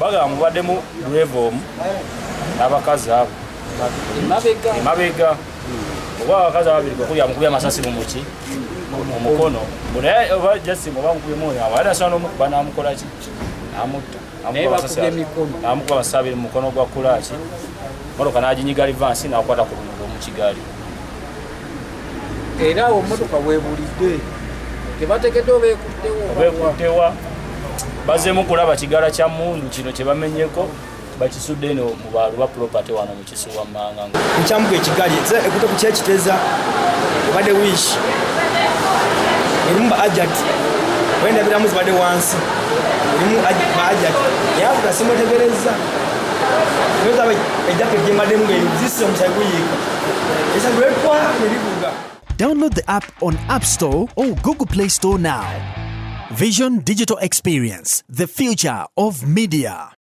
baga mubaddemu revom n'abakazi abo emabega oba abakazi ababiri okubya amasasi mumuki mu mukono naye oba Justin oba mukubye mwoyo abaana asobola n'omukuba n'amukola ki n'amutta n'amukuba amasasi abiri mu mukono gwa kulaki motoka n'aginyiga livansi n'akwata ku luguudo mu kigali era awo motoka weebulidde tebategedde obeekuttewa bazzeemu kulaba kigala kya mundu kino kye bamenyeko bakisudde eno mu baalu ba property wano mu kisuwa mmanga nkyamuka ekigali ekute ku kyekiteza obadde wish erimu ba ajati wendabiramu zibadde wansi erimu ba ajati yavuga simutegereza nozaba ejaketi gyembaddemu ng'eruzise omusayi guyiika esagulekwa nebivuga. Download the app on App Store or Google Play Store now. Vision Digital Experience, the future of media.